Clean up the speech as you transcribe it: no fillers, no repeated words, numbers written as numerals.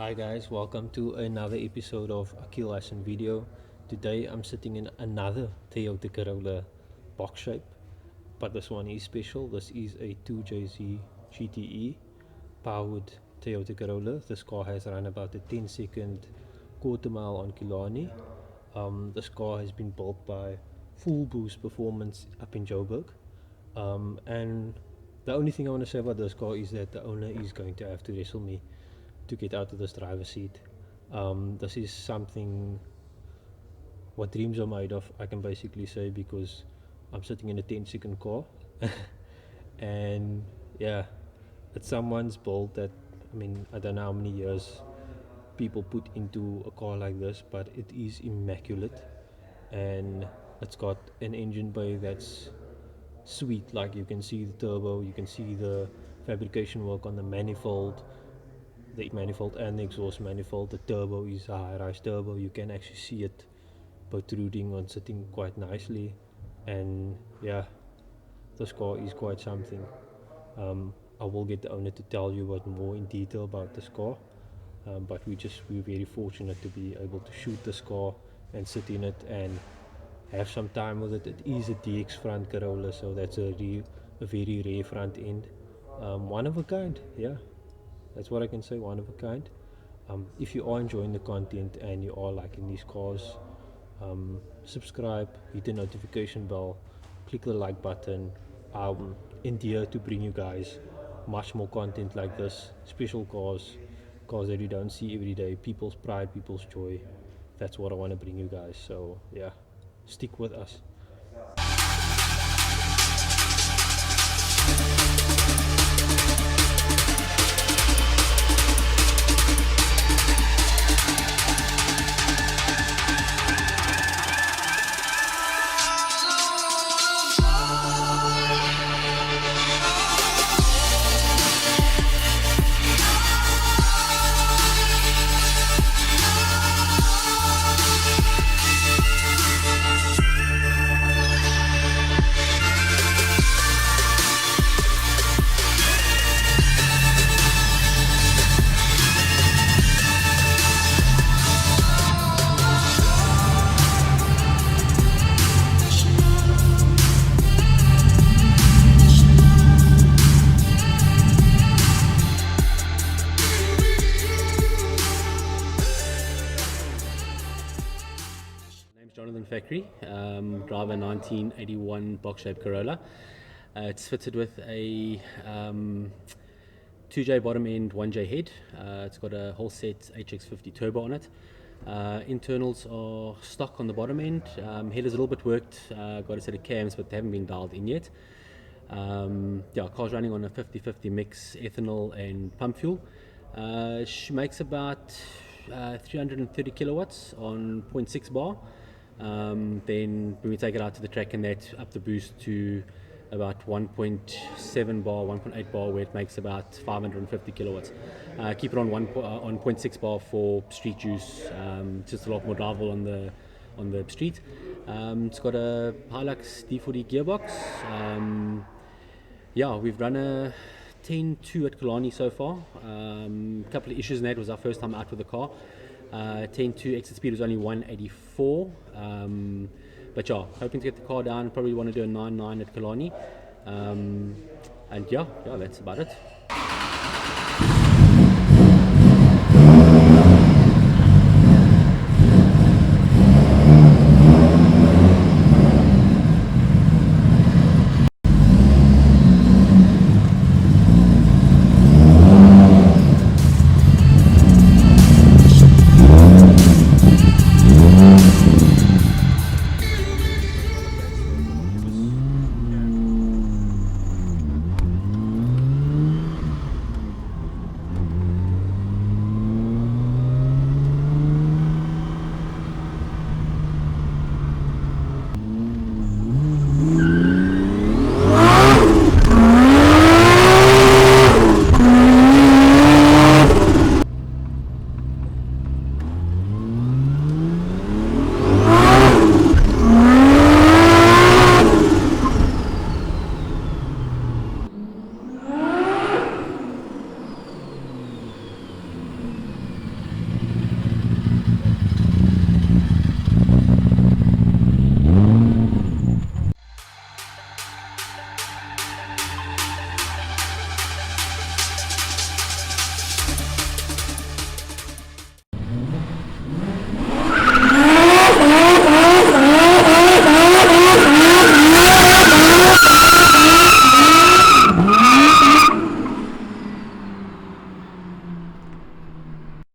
Hi guys, welcome to another episode of Akeel Hassan video. Today I'm sitting in another Toyota Corolla box shape, but this one is special. This is a 2JZ GTE powered Toyota Corolla. This car has run about a 10-second quarter mile on Killarney. This car has been built by Full Boost Performance up in Joburg. And the only thing I want to say about this car is that the owner is going to have to wrestle me to get out of this driver's seat. This is something what dreams are made of, I can basically say, because I'm sitting in a 10-second car. And yeah, it's someone's build that, I don't know how many years people put into a car like this, but it is immaculate. And it's got an engine bay that's sweet. Like, you can see the turbo, you can see the fabrication work on the manifold and the exhaust manifold. The turbo is a high-rise turbo. You can actually see it protruding on sitting quite nicely. And yeah, this car is quite something. I will get the owner to tell you what more in detail about this car, but we're very fortunate to be able to shoot this car and sit in it and have some time with it. It is a DX front Corolla, so that's a very rare front end. One of a kind, yeah. That's what I can say, one of a kind. If you are enjoying the content and you are liking these cars, subscribe, hit the notification bell, click the like button. I'm in here to bring you guys much more content like this, special cars that you don't see every day, people's pride, people's joy. That's what I want to bring you guys. So yeah, stick with us. Factory, driver 1981 box shape Corolla. It's fitted with a 2J bottom end, 1J head. It's got a whole set HX50 turbo on it. Internals are stock on the bottom end. Head is a little bit worked, got a set of cams, but they haven't been dialed in yet. Car's running on a 50-50 mix ethanol and pump fuel. She makes about 330 kilowatts on 0.6 bar. Then when we take it out to the track and that, up the boost to about 1.7 bar, 1.8 bar, where it makes about 550 kilowatts. Keep it on 0.6 bar for street use, just a lot more drivable on the street. It's got a Hilux D40 gearbox. We've run a 10.2 at Killarney so far. A couple of issues in that. It was our first time out with the car. 10.2 exit speed was only 184, but hoping to get the car down. Probably want to do a 9.9 at Killarney, and that's about it.